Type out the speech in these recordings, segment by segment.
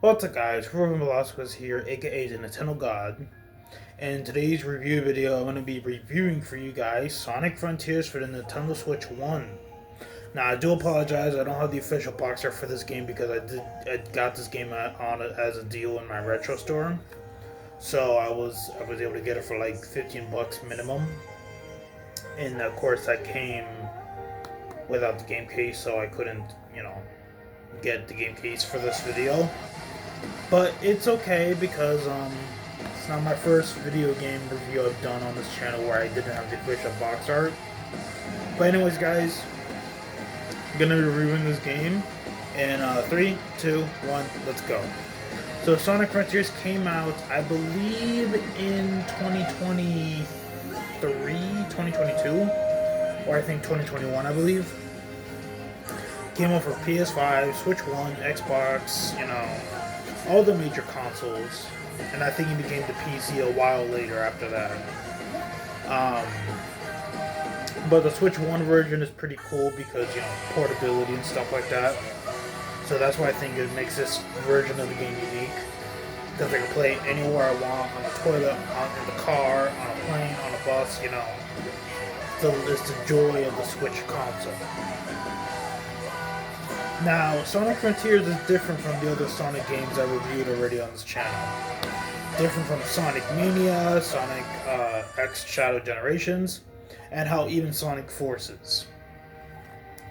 What's up guys, Ruben Velasquez here, aka the Nintendo God. And in today's review video, I'm going to be reviewing for you guys Sonic Frontiers for the Nintendo Switch 1. Now I do apologize, I don't have the official box art for this game because I got this game on as a deal in my retro store. So I was able to get it for like 15 bucks minimum. And of course that came without the game case, so I couldn't, get the game case for this video. But it's okay because it's not my first video game review I've done on this channel where I didn't have the official box art. But anyways, guys, I'm gonna be reviewing this game in 3, 2, 1, let's go. So Sonic Frontiers came out, I believe, in 2023, 2022, or I think 2021, I believe. Came out for PS5, Switch 1, Xbox, all the major consoles, and I think it became the PC a while later after that. But the Switch 1 version is pretty cool because, portability and stuff like that. So that's why I think it makes this version of the game unique. Because I can play it anywhere I want, on the toilet, in the car, on a plane, on a bus, It's the joy of the Switch console. Now, Sonic Frontiers is different from the other Sonic games I reviewed already on this channel. Different from Sonic Mania, Sonic X Shadow Generations, and how even Sonic Forces.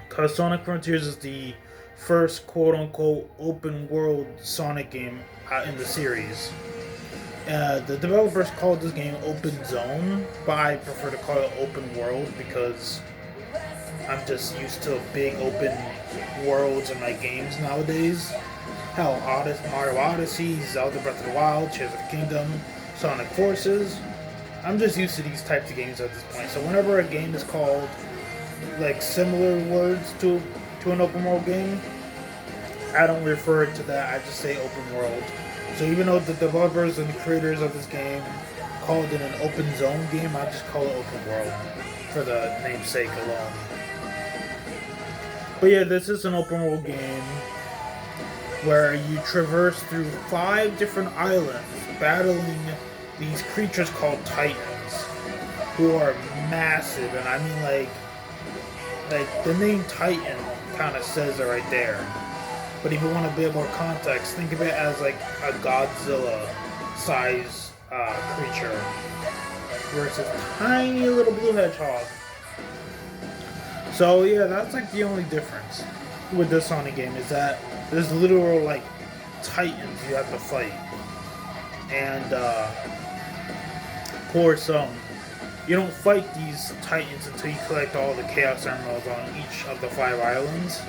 Because Sonic Frontiers is the first quote-unquote open-world Sonic game in the series. The developers called this game Open Zone, but I prefer to call it Open World because I'm just used to big open worlds in my games nowadays. Hell, Mario Odyssey, Zelda Breath of the Wild, Tears of the Kingdom, Sonic Forces. I'm just used to these types of games at this point. So whenever a game is called like similar words to an open world game, I don't refer to that. I just say open world. So even though the developers and the creators of this game called it an open zone game, I just call it open world for the namesake alone. But yeah, this is an open world game where you traverse through 5 different islands battling these creatures called Titans, who are massive, and I mean like the name Titan kind of says it right there. But if you want a bit more context, think of it as like a Godzilla size creature versus tiny little blue hedgehog. So yeah, that's like the only difference with this Sonic game is that there's literal like titans you have to fight, and of course you don't fight these titans until you collect all the Chaos Emeralds on each of the 5 islands.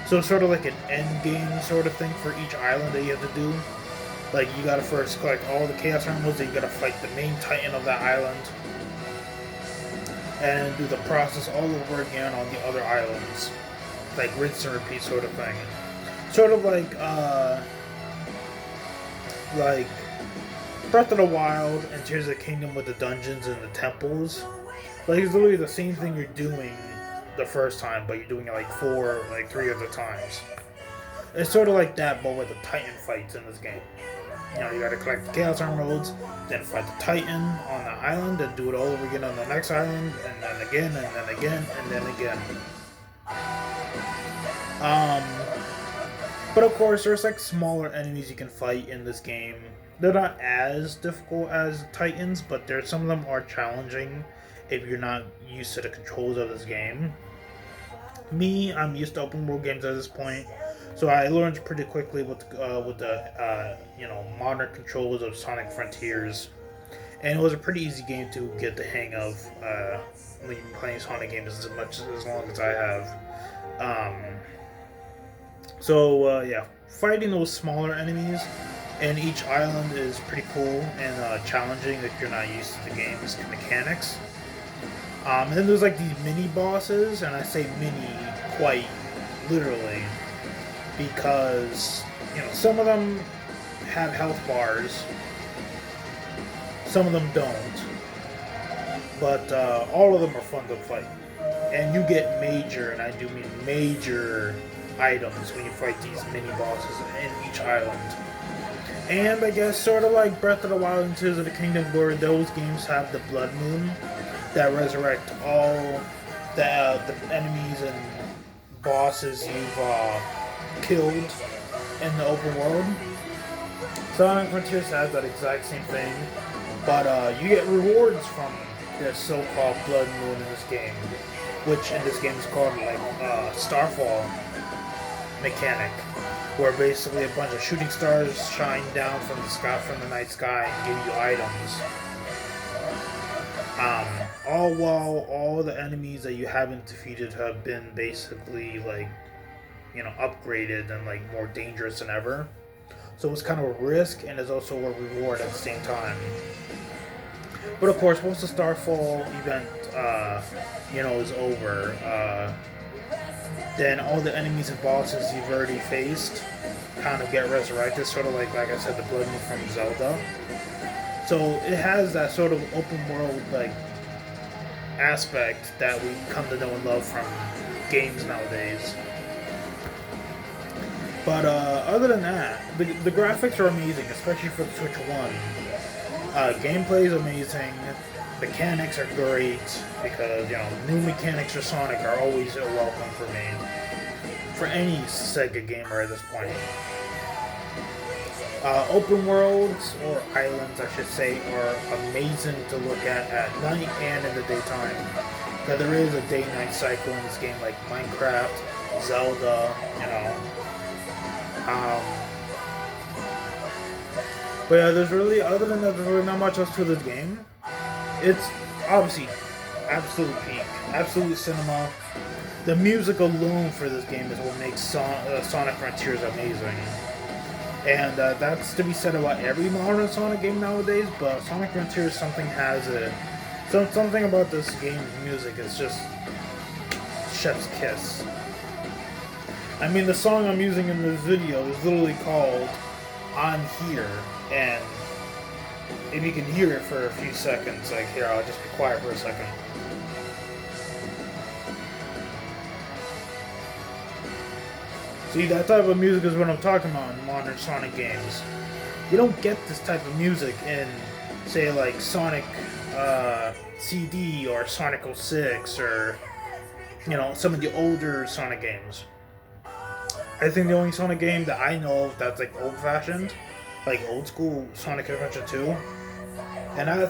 So it's sort of like an end game sort of thing for each island that you have to do. Like you gotta first collect all the Chaos Emeralds, then you gotta fight the main titan of that island, and do the process all over again on the other islands. Like rinse and repeat sort of thing. Sort of like Breath of the Wild and Tears of the Kingdom with the dungeons and the temples. Like it's literally the same thing you're doing the first time, but you're doing it like 3 other times. It's sort of like that, but with the Titan fights in this game. You gotta collect the Chaos Emeralds, then fight the Titan on the island, and do it all over again on the next island, and then again, and then again, and then again. But of course, there's like smaller enemies you can fight in this game. They're not as difficult as Titans, but some of them are challenging if you're not used to the controls of this game. Me, I'm used to open world games at this point, so I learned pretty quickly with the modern controls of Sonic Frontiers, and it was a pretty easy game to get the hang of. When you're playing Sonic games as long as I have. Yeah, fighting those smaller enemies and each island is pretty cool and challenging if you're not used to the game's mechanics. And then there's like these mini bosses, and I say mini quite literally because some of them have health bars, some of them don't, but all of them are fun to fight, and you get major, and I do mean major items when you fight these mini bosses in each island. And I guess sort of like Breath of the Wild and Tears of the Kingdom, where those games have the Blood Moon that resurrect all the enemies and bosses you've killed in the open world. Sonic Frontiers has that exact same thing, but you get rewards from this so-called Blood Moon in this game, which in this game is called like Starfall mechanic, where basically a bunch of shooting stars shine down from the sky, from the night sky, and give you items. All while all the enemies that you haven't defeated have been basically like, you know, upgraded and like more dangerous than ever. So it's kind of a risk and it's also a reward at the same time. But of course, once the Starfall event, is over, then all the enemies and bosses you've already faced kind of get resurrected, sort of like I said, the Blood Moon from Zelda. So it has that sort of open world like aspect that we come to know and love from games nowadays. But other than that, the graphics are amazing, especially for the Switch 1. Gameplay is amazing. Mechanics are great because, you know, new mechanics for Sonic are always a welcome for me. For any Sega gamer at this point. Open worlds, or islands I should say, are amazing to look at night and in the daytime. Now there is a day-night cycle in this game like Minecraft, Zelda, you know. But yeah, there's really, other than that, there's really not much else to this game. It's obviously absolute peak, absolute cinema. The music alone for this game is what makes Sonic Frontiers amazing. And that's to be said about every modern Sonic game nowadays, but Sonic Frontiers something about this game's music is just chef's kiss. I mean, the song I'm using in this video is literally called I'm Here, and if you can hear it for a few seconds, like here, I'll just be quiet for a second. See, that type of music is what I'm talking about in modern Sonic games. You don't get this type of music in, say, like Sonic CD or Sonic 06 or, you know, some of the older Sonic games. I think the only Sonic game that I know of that's like old-fashioned, like old school Sonic Adventure 2, and I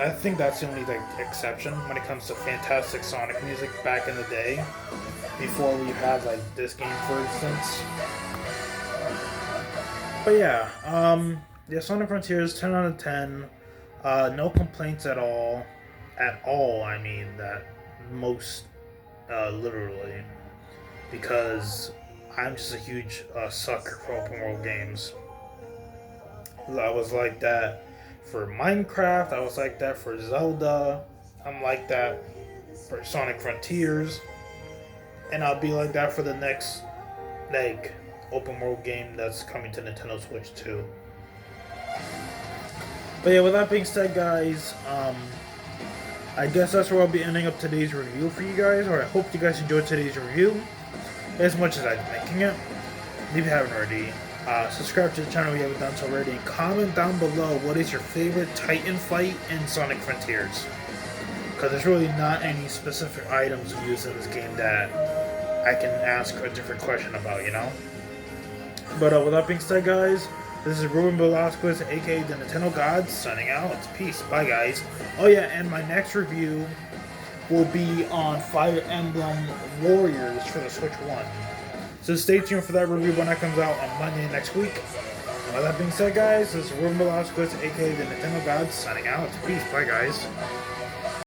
think that's the only like exception when it comes to fantastic Sonic music back in the day, before we had like this game, for instance. But yeah, Sonic Frontiers 10 out of 10. No complaints at all. I mean that most literally, because I'm just a huge sucker for open world games. I was like that for Minecraft, I was like that for Zelda, I'm like that for Sonic Frontiers, and I'll be like that for the next, like, open world game that's coming to Nintendo Switch 2. But yeah, with that being said, guys, I guess that's where I'll be ending up today's review for you guys, or I hope you guys enjoyed today's review as much as I'm making it. If you haven't already, subscribe to the channel if you haven't done so already, and comment down below what is your favorite Titan fight in Sonic Frontiers. Because there's really not any specific items used in this game that I can ask a different question about, you know? But with that being said, guys, this is Ruben Velasquez, aka the Nintendo Gods, signing out. Peace. Bye, guys. Oh yeah, and my next review will be on Fire Emblem Warriors for the Switch 1. So stay tuned for that review when that comes out on Monday next week. And with that being said, guys, this is Ruben Velasquez, aka the Nintendo Gods, signing out. Peace. Bye, guys.